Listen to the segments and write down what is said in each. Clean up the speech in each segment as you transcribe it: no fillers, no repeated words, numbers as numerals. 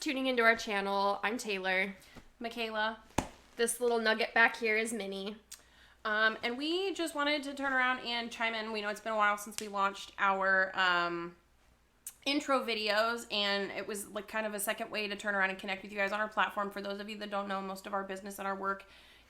tuning into our channel. I'm Taylor. Mikaela. This little nugget back here is Minnie. And we just wanted to turn around and chime in. We know it's been a while since we launched our intro videos, and it was like kind of a second way to turn around and connect with you guys on our platform. For those of you that don't know, most of our business and our work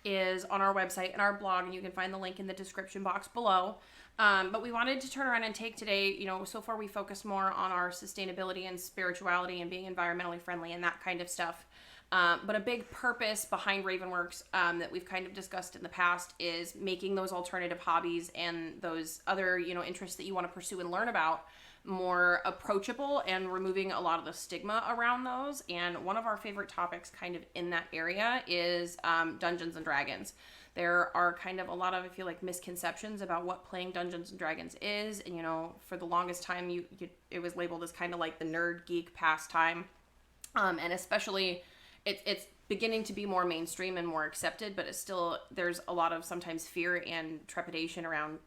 is on our website and our blog, and you can find the link in the description box below. But we wanted to turn around and take today, so far we focused more on our sustainability and spirituality and being environmentally friendly and that kind of stuff. But a big purpose behind RavenWerks that we've kind of discussed in the past is making those alternative hobbies and those other, interests that you want to pursue and learn about more approachable and removing a lot of the stigma around those. And one of our favorite topics kind of in that area is Dungeons and Dragons. There are kind of a lot of, I feel like, misconceptions about what playing Dungeons and Dragons is. And, for the longest time, it was labeled as kind of like the nerd geek pastime. And especially, it's beginning to be more mainstream and more accepted, but it's still, there's a lot of sometimes fear and trepidation around,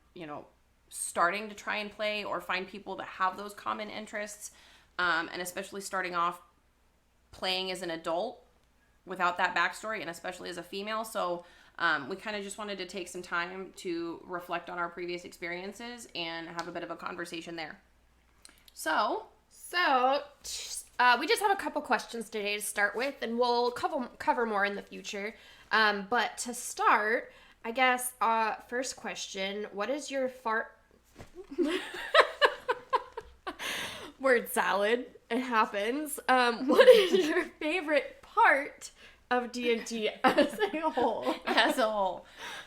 starting to try and play or find people that have those common interests. And especially starting off playing as an adult without that backstory, and especially as a female. So we kind of just wanted to take some time to reflect on our previous experiences and have a bit of a conversation there. So we just have a couple questions today to start with, and we'll cover more in the future. But to start, I guess, first question, what is your word salad? It happens. What is your favorite part of D&D as a whole?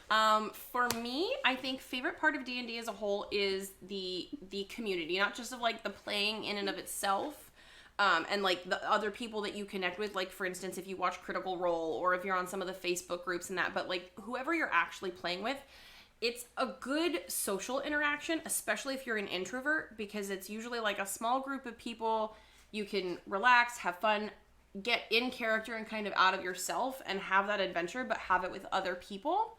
For me, I think favorite part of D&D as a whole is the community, not just of like the playing in and of itself, and like the other people that you connect with. Like, for instance, if you watch Critical Role or if you're on some of the Facebook groups and that, but like whoever you're actually playing with, it's a good social interaction, especially if you're an introvert, because it's usually like a small group of people. You can relax, have fun, get in character and kind of out of yourself and have that adventure, but have it with other people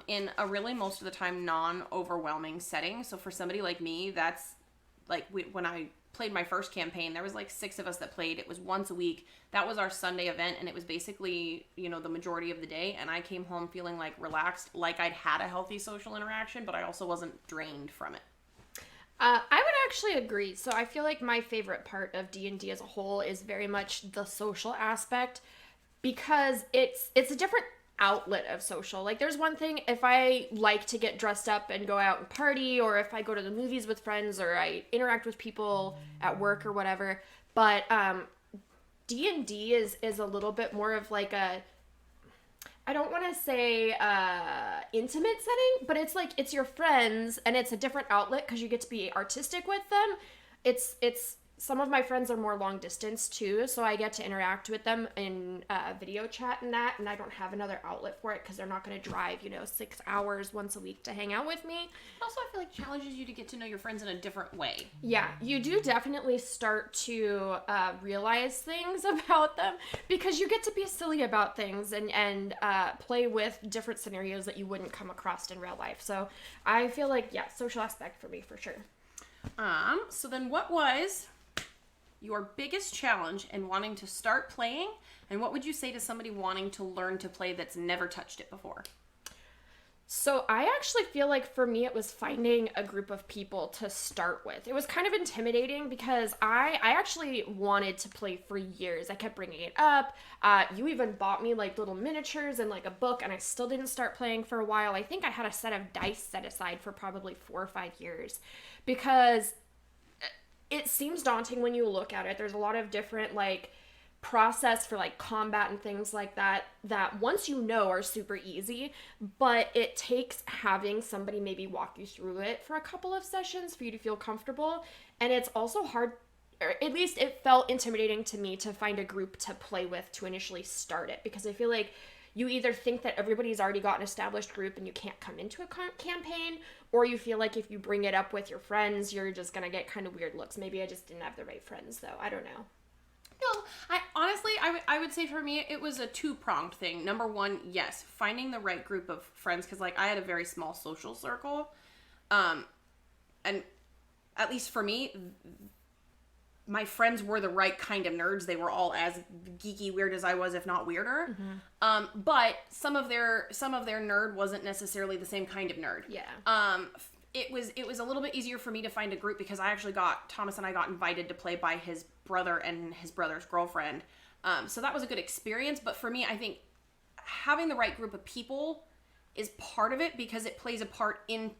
in a really, most of the time, non-overwhelming setting. So for somebody like me, that's like when I played my first campaign, there was like 6 of us that played. It was once a week. That was our Sunday event, and it was basically, the majority of the day. And I came home feeling like relaxed, like I'd had a healthy social interaction, but I also wasn't drained from it. I would actually agree. So I feel like my favorite part of D&D as a whole is very much the social aspect, because it's a different outlet of social. Like, there's one thing if I like to get dressed up and go out and party, or if I go to the movies with friends, or I interact with people at work or whatever, but D&D is a little bit more of like a, I don't want to say intimate setting, but it's like, it's your friends, and it's a different outlet because you get to be artistic with them. It's some of my friends are more long distance too, so I get to interact with them in video chat and that, and I don't have another outlet for it because they're not going to drive, 6 hours once a week to hang out with me. Also, I feel like challenges you to get to know your friends in a different way. Yeah, you do definitely start to realize things about them, because you get to be silly about things and play with different scenarios that you wouldn't come across in real life. So I feel like, yeah, social aspect for me for sure. So then what was your biggest challenge in wanting to start playing, and what would you say to somebody wanting to learn to play that's never touched it before? So I actually feel like for me it was finding a group of people to start with. It was kind of intimidating because I actually wanted to play for years. I kept bringing it up. You even bought me like little miniatures and like a book, and I still didn't start playing for a while. I think I had a set of dice set aside for probably 4 or 5 years, because it seems daunting when you look at it. There's a lot of different like process for like combat and things like that once you know are super easy, but it takes having somebody maybe walk you through it for a couple of sessions for you to feel comfortable. And it's also hard, or at least it felt intimidating to me, to find a group to play with to initially start it, because I feel like you either think that everybody's already got an established group and you can't come into a campaign, or you feel like if you bring it up with your friends, you're just going to get kind of weird looks. Maybe I just didn't have the right friends, though. I don't know. No, I would say for me, it was a 2-pronged thing. Number one, yes, finding the right group of friends, because like I had a very small social circle. And at least for me, my friends were the right kind of nerds. They were all as geeky weird as I was, if not weirder. But some of their nerd wasn't necessarily the same kind of nerd. Yeah. It was a little bit easier for me to find a group because Thomas and I got invited to play by his brother and his brother's girlfriend. So that was a good experience. But for me, I think having the right group of people is part of it because it plays a part in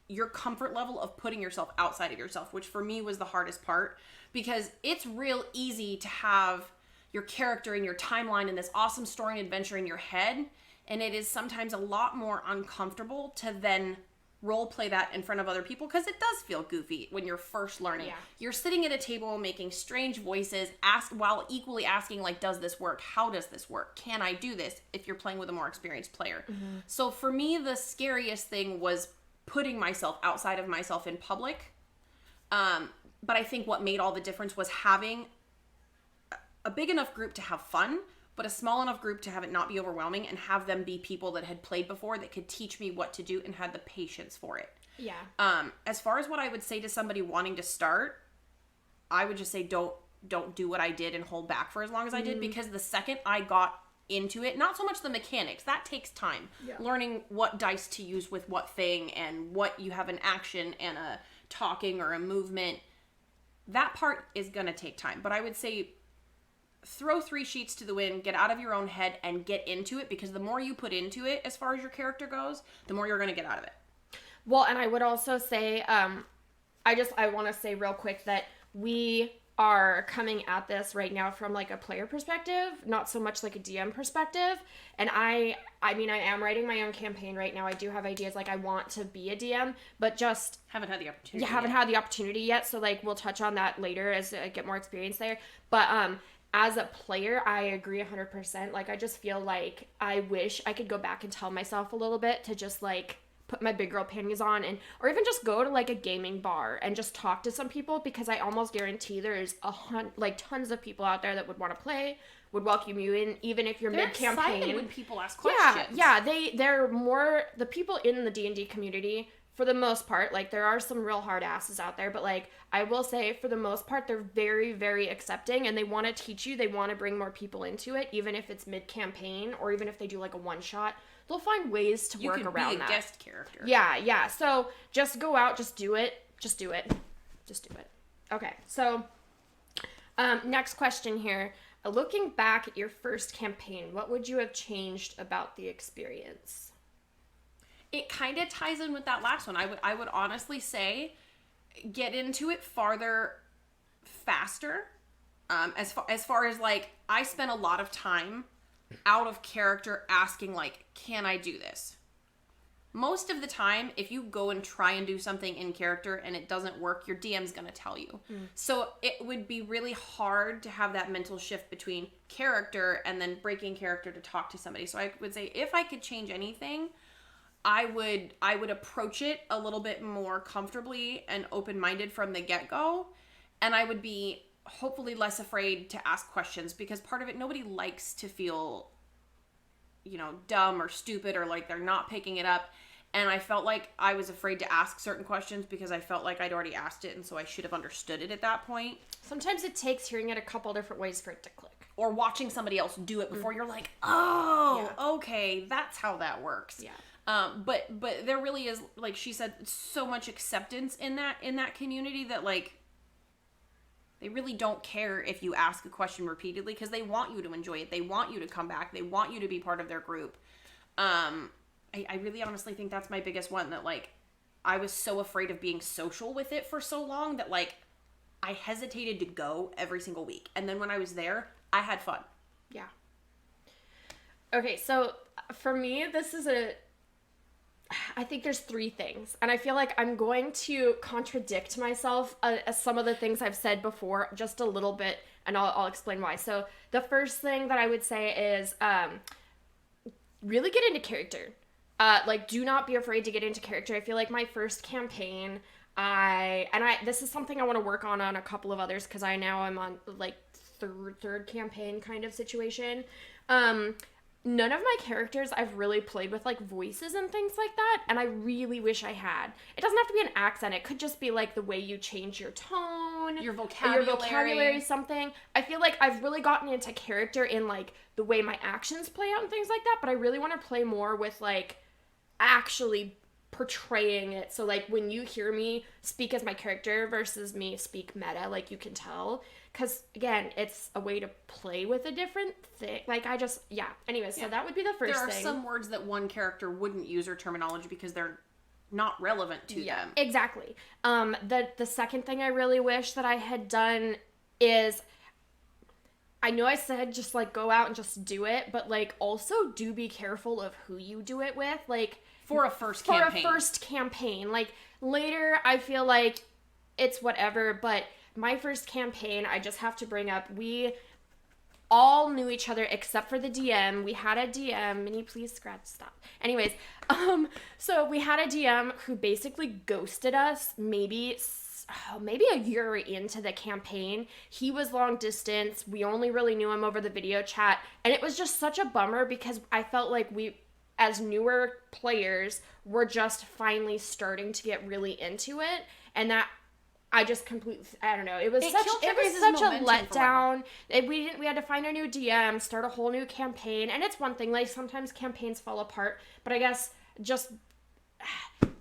your comfort level of putting yourself outside of yourself, which for me was the hardest part, because it's real easy to have your character and your timeline and this awesome story and adventure in your head, and it is sometimes a lot more uncomfortable to then role play that in front of other people because it does feel goofy when you're first learning. Yeah. You're sitting at a table making strange voices, while equally asking, like, does this work? How does this work? Can I do this? If you're playing with a more experienced player. So for me, the scariest thing was putting myself outside of myself in public. But I think what made all the difference was having a big enough group to have fun, but a small enough group to have it not be overwhelming and have them be people that had played before that could teach me what to do and had the patience for it. Yeah. As far as what I would say to somebody wanting to start, I would just say don't do what I did and hold back for as long as I did, because the second I got into it, not so much the mechanics, that takes time. Yeah. Learning what dice to use with what thing and what you have an action and a talking or a movement, that part is gonna take time. But I would say throw 3 sheets to the wind, get out of your own head and get into it, because the more you put into it as far as your character goes, the more you're gonna get out of it. Well, and I would also say, I want to say real quick that we are coming at this right now from like a player perspective, not so much like a DM perspective. And I mean, I am writing my own campaign right now. I do have ideas, like I want to be a DM, but just Haven't had the opportunity. haven't had the opportunity yet. So like we'll touch on that later as I get more experience there. But as a player, I agree 100%. Like I just feel like I wish I could go back and tell myself a little bit to just like put my big girl panties on, and or even just go to like a gaming bar and just talk to some people, because I almost guarantee there's tons of people out there that would want to play, would welcome you in, even if you're mid-campaign. Excited when people ask questions. Yeah, they're more the people in the D&D community for the most part. Like there are some real hard asses out there, but like I will say for the most part they're very, very accepting, and they want to teach you, they want to bring more people into it, even if it's mid-campaign or even if they do like a one-shot. They'll find ways to work around that. You could be a guest character. Yeah. So just go out, just do it. Okay, so next question here. Looking back at your first campaign, what would you have changed about the experience? It kind of ties in with that last one. I would honestly say get into it farther, faster. As far as like, I spent a lot of time out of character asking like, can I do this? Most of the time, if you go and try and do something in character and it doesn't work, your DM's gonna tell you. So it would be really hard to have that mental shift between character and then breaking character to talk to somebody. So I would say if I could change anything, I would approach it a little bit more comfortably and open-minded from the get-go, and I would be hopefully less afraid to ask questions, because part of it, nobody likes to feel, dumb or stupid or like they're not picking it up. And I felt like I was afraid to ask certain questions because I felt like I'd already asked it, and so I should have understood it at that point. Sometimes it takes hearing it a couple different ways for it to click. Or watching somebody else do it before you're like, oh, yeah. Okay, that's how that works. Yeah. But there really is, like she said, so much acceptance in that community that like they really don't care if you ask a question repeatedly, because they want you to enjoy it. They want you to come back. They want you to be part of their group. I really honestly think that's my biggest one, that like I was so afraid of being social with it for so long that like I hesitated to go every single week. And then when I was there, I had fun. Yeah. Okay, so for me, I think there's 3 things, and I feel like I'm going to contradict myself as some of the things I've said before just a little bit, and I'll explain why. So the first thing that I would say is really get into character. Do not be afraid to get into character. I feel like my first campaign, this is something I want to work on a couple of others, because I now am on like third campaign kind of situation. none of my characters I've really played with like voices and things like that, and I really wish I had. It doesn't have to be an accent. It could just be like the way you change your tone, your vocabulary, something. I feel like I've really gotten into character in like the way my actions play out and things like that, but I really want to play more with like actually portraying it. So like when you hear me speak as my character versus me speak meta, like you can tell. Because, again, it's a way to play with a different thing. Like, Anyways, so that would be the first thing. There are some words that one character wouldn't use or terminology because they're not relevant to them. Exactly. The second thing I really wish that I had done is, I know I said just, like, go out and just do it, but, like, also do be careful of who you do it with. Like, For a first campaign. Like, later, I feel like it's whatever, but my first campaign, I just have to bring up, we all knew each other except for the DM. We had a DM. Minnie, please stop. Anyways, so we had a DM who basically ghosted us maybe a year into the campaign. He was long distance. We only really knew him over the video chat. And it was just such a bummer because I felt like we, as newer players, were just finally starting to get really into it. And that I just completely, I don't know. It was such a letdown. We had to find a new DM, start a whole new campaign, and it's one thing. Like sometimes campaigns fall apart, but I guess just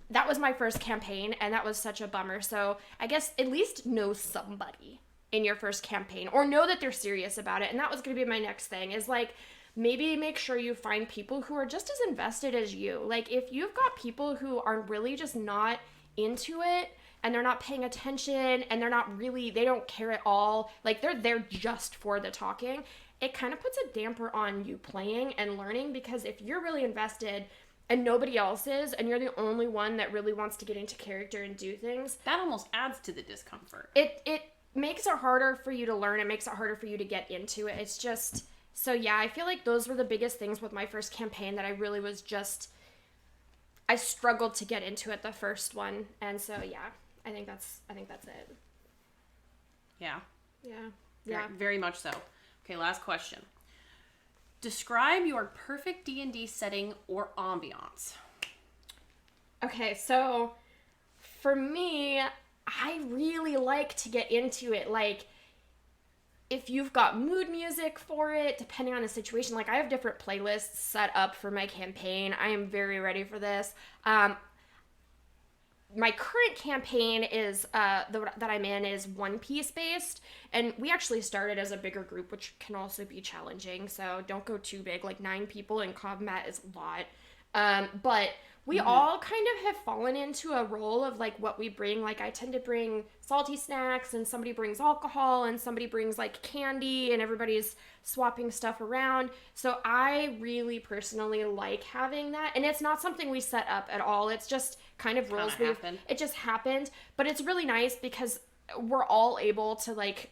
that was my first campaign, and that was such a bummer. So I guess at least know somebody in your first campaign, or know that they're serious about it. And that was going to be my next thing. Is like maybe make sure you find people who are just as invested as you. Like if you've got people who are really just not into it, and they're not paying attention, and they don't care at all, like they're there just for the talking, it kind of puts a damper on you playing and learning, because if you're really invested and nobody else is, and you're the only one that really wants to get into character and do things, that almost adds to the discomfort. It makes it harder for you to learn. It makes it harder for you to get into it. It's just, so yeah, I feel like those were the biggest things with my first campaign that I really was just, I struggled to get into it the first one, and so yeah. I think that's it. Yeah. Yeah. Very, very much so. Okay, last question. Describe your perfect D&D setting or ambiance. Okay, so for me, I really like to get into it. Like, if you've got mood music for it, depending on the situation, like I have different playlists set up for my campaign. I am very ready for this. My current campaign is that I'm in is One Piece based, and we actually started as a bigger group, which can also be challenging. So don't go too big. Like 9 people in combat is a lot, but we all kind of have fallen into a role of like what we bring. Like I tend to bring salty snacks, and somebody brings alcohol, and somebody brings like candy, and everybody's swapping stuff around. So I really personally like having that, and it's not something we set up at all. It's just kind of rules it just happened, but it's really nice because we're all able to like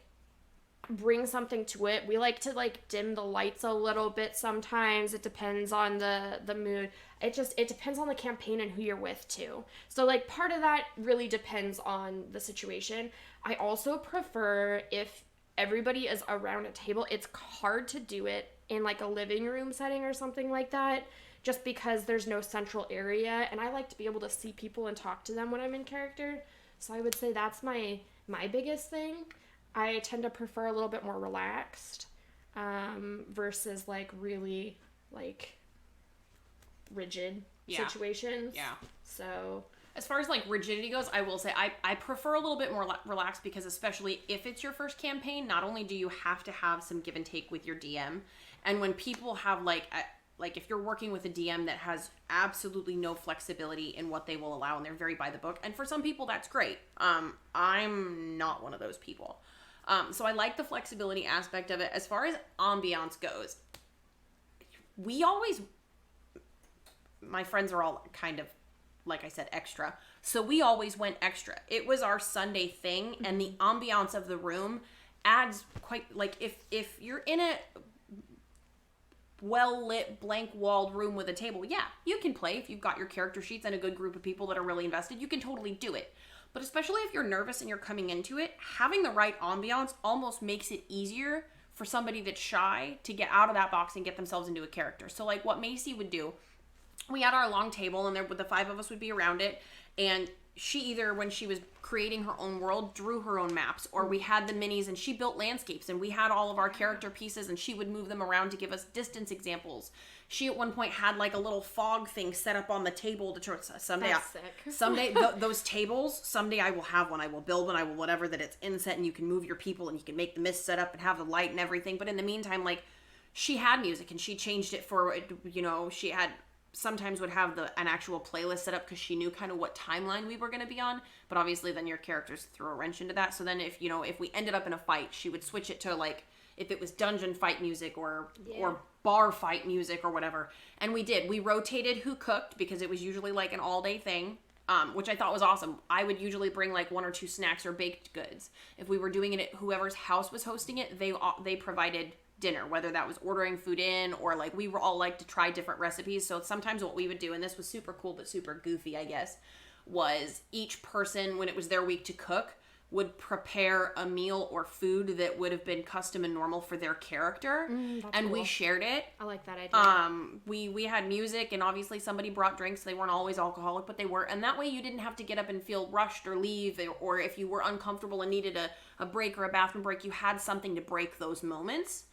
bring something to it. We like to like dim the lights a little bit sometimes. It depends on the mood. It depends on the campaign and who you're with too. So like part of that really depends on the situation. I also prefer if everybody is around a table. It's hard to do it in like a living room setting or something like that, just because there's no central area, and I like to be able to see people and talk to them when I'm in character. So I would say that's my biggest thing. I tend to prefer a little bit more relaxed versus like really like rigid situations. Yeah. So as far as like rigidity goes, I will say I prefer a little bit more relaxed, because especially if it's your first campaign, not only do you have to have some give and take with your DM, and when people have like if you're working with a DM that has absolutely no flexibility in what they will allow, and they're very by the book, and for some people that's great. I'm not one of those people. So I like the flexibility aspect of it. As far as ambiance goes, my friends are all kind of, like I said, extra. So we always went extra. It was our Sunday thing, and the ambiance of the room adds quite, like if you're in a well-lit, blank-walled room with a table, yeah, you can play. If you've got your character sheets and a good group of people that are really invested, you can totally do it. But especially if you're nervous and you're coming into it, having the right ambiance almost makes it easier for somebody that's shy to get out of that box and get themselves into a character. So like what Macy would do, we had our long table and the 5 of us would be around it, and she either, when she was creating her own world, drew her own maps, or we had the minis and she built landscapes, and we had all of our character pieces and she would move them around to give us distance examples. She at one point had like a little fog thing set up on the table to show someday those tables, someday I will have one, I will build one, I will whatever, that it's inset and you can move your people and you can make the mist set up and have the light and everything. But in the meantime, like, she had music and she changed it for, you know, she had sometimes would have an actual playlist set up because she knew kind of what timeline we were going to be on. But obviously then your characters throw a wrench into that. So then if we ended up in a fight, she would switch it to like, if it was dungeon fight music or bar fight music or whatever. And we rotated who cooked, because it was usually like an all day thing, which I thought was awesome. I would usually bring like 1 or 2 snacks or baked goods. If we were doing it at whoever's house was hosting it, they provided dinner, whether that was ordering food in or like we were all like to try different recipes. So sometimes what we would do, and this was super cool but super goofy, I guess, was each person, when it was their week to cook, would prepare a meal or food that would have been custom and normal for their character, and cool. We shared it. I like that idea. We had music, and obviously somebody brought drinks. They weren't always alcoholic, but they were, and that way you didn't have to get up and feel rushed or leave, or if you were uncomfortable and needed a break or a bathroom break, you had something to break those moments.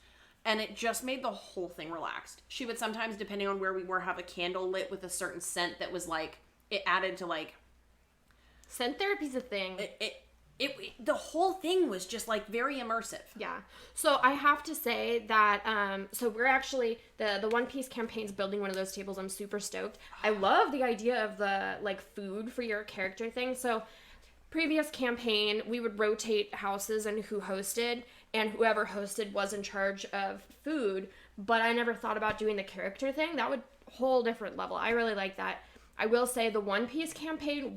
And it just made the whole thing relaxed. She would sometimes, depending on where we were, have a candle lit with a certain scent that was like, it added to like... Scent therapy's a thing. The whole thing was just like very immersive. Yeah. So I have to say that, so we're actually, the One Piece campaign's building one of those tables. I'm super stoked. I love the idea of the like food for your character thing. So previous campaign, we would rotate houses and who hosted, and whoever hosted was in charge of food, but I never thought about doing the character thing. That would whole different level. I really like that. I will say the One Piece campaign,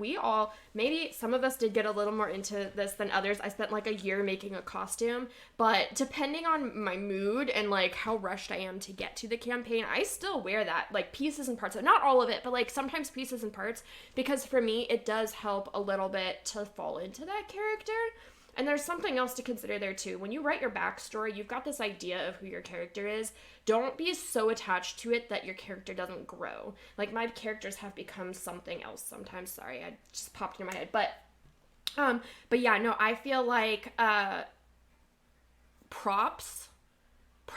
maybe some of us did get a little more into this than others. I spent like a year making a costume, but depending on my mood and like how rushed I am to get to the campaign, I still wear that, like pieces and parts of it. Not all of it, but like sometimes pieces and parts, because for me, it does help a little bit to fall into that character. And there's something else to consider there too. When you write your backstory, you've got this idea of who your character is. Don't be so attached to it that your character doesn't grow. Like, my characters have become something else sometimes. Sorry, I just popped into my head. But yeah, no, I feel like props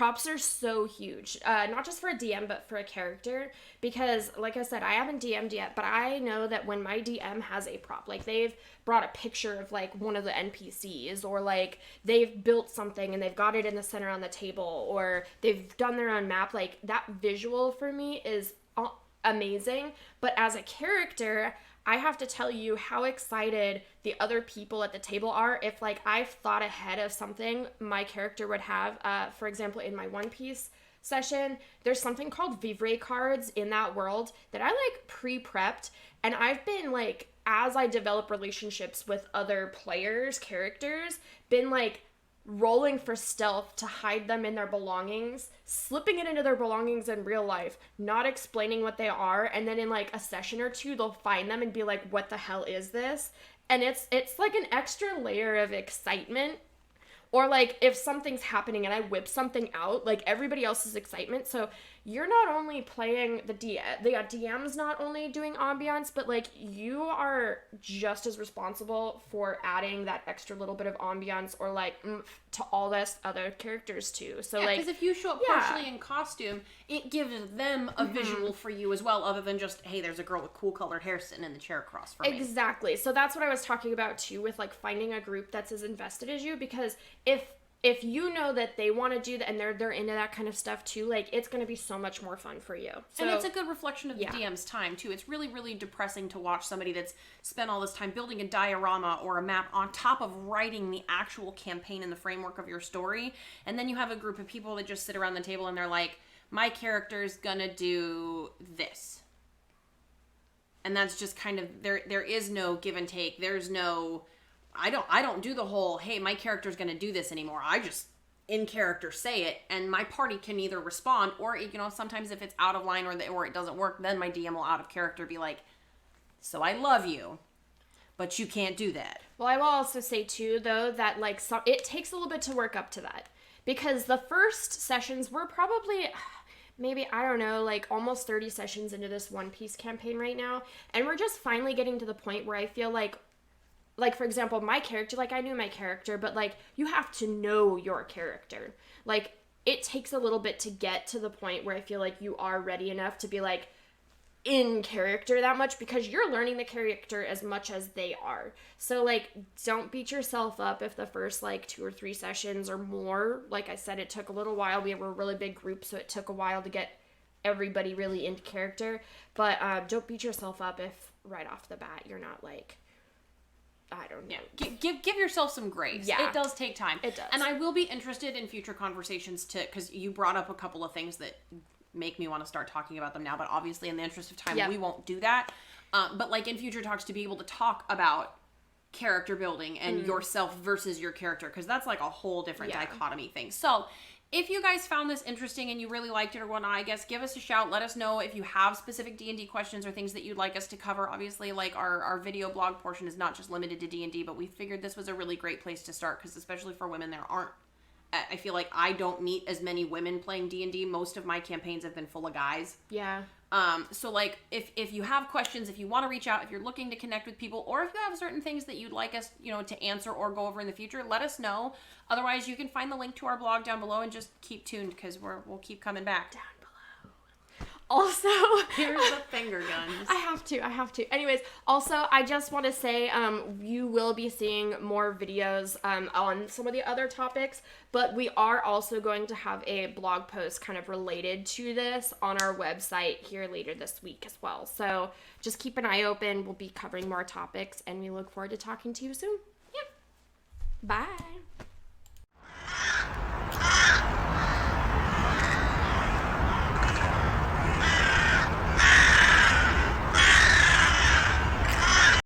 are so huge, not just for a DM, but for a character, because like I said, I haven't DM'd yet, but I know that when my DM has a prop, like they've brought a picture of like one of the NPCs, or like they've built something and they've got it in the center on the table, or they've done their own map, like that visual for me is amazing. But as a character, I have to tell you how excited the other people at the table are if, like, I've thought ahead of something my character would have. For example, in my One Piece session, there's something called vivre cards in that world that I, like, pre-prepped. And I've been, like, as I develop relationships with other players, characters, been, like, rolling for stealth to hide them in their belongings, slipping it into their belongings in real life, not explaining what they are, and then in like a session or two they'll find them and be like, what the hell is this? And it's like an extra layer of excitement. Or like if something's happening and I whip something out, like everybody else's excitement. So you're not only playing the DM's not only doing ambiance, but like you are just as responsible for adding that extra little bit of ambiance or like to all this other characters too. So yeah, like, because if you show up partially in costume, it gives them a visual for you as well, other than just, hey, there's a girl with cool colored hair sitting in the chair across from me. Exactly. So that's what I was talking about too, with like finding a group that's as invested as you, because if you know that they want to do that and they're into that kind of stuff too, like it's going to be so much more fun for you. So, and it's a good reflection of the DM's time too. It's really, really depressing to watch somebody that's spent all this time building a diorama or a map on top of writing the actual campaign and the framework of your story. And then you have a group of people that just sit around the table and they're like, my character's gonna do this. And that's just kind of, there is no give and take. There's no... I don't do the whole, hey, my character's going to do this anymore. I just in character say it, and my party can either respond or, you know, sometimes if it's out of line or it doesn't work, then my DM will out of character be like, so I love you, but you can't do that. Well, I will also say too, though, that like it takes a little bit to work up to that. because the first sessions were probably maybe, I don't know, like almost 30 sessions into this One Piece campaign right now, and we're just finally getting to the point where I feel like for example, my character, like I knew my character, but like you have to know your character. Like it takes a little bit to get to the point where I feel like you are ready enough to be like in character that much, because you're learning the character as much as they are. So like don't beat yourself up if the first like 2 or 3 sessions or more, like I said, it took a little while. We were a really big group, so it took a while to get everybody really into character. But don't beat yourself up if right off the bat you're not like, I don't know. Yeah. Give yourself some grace. Yeah. It does take time. It does. And I will be interested in future conversations because you brought up a couple of things that make me want to start talking about them now, but obviously in the interest of time, we won't do that. But like in future talks, to be able to talk about character building and yourself versus your character, because that's like a whole different dichotomy thing. So if you guys found this interesting and you really liked it or whatnot, I guess give us a shout. Let us know if you have specific D&D questions or things that you'd like us to cover. Obviously, like our video blog portion is not just limited to D&D, but we figured this was a really great place to start, because especially for women, I feel like I don't meet as many women playing D&D. Most of my campaigns have been full of guys. Yeah. So like if you have questions, if you want to reach out, if you're looking to connect with people, or if you have certain things that you'd like us, to answer or go over in the future, let us know. Otherwise, you can find the link to our blog down below and just keep tuned, because we'll keep coming back. Down below. Also, here's the finger guns. I have to. Anyways, also, I just want to say, you will be seeing more videos on some of the other topics, but we are also going to have a blog post kind of related to this on our website here later this week as well. So just keep an eye open. We'll be covering more topics, and we look forward to talking to you soon. Yep. Bye.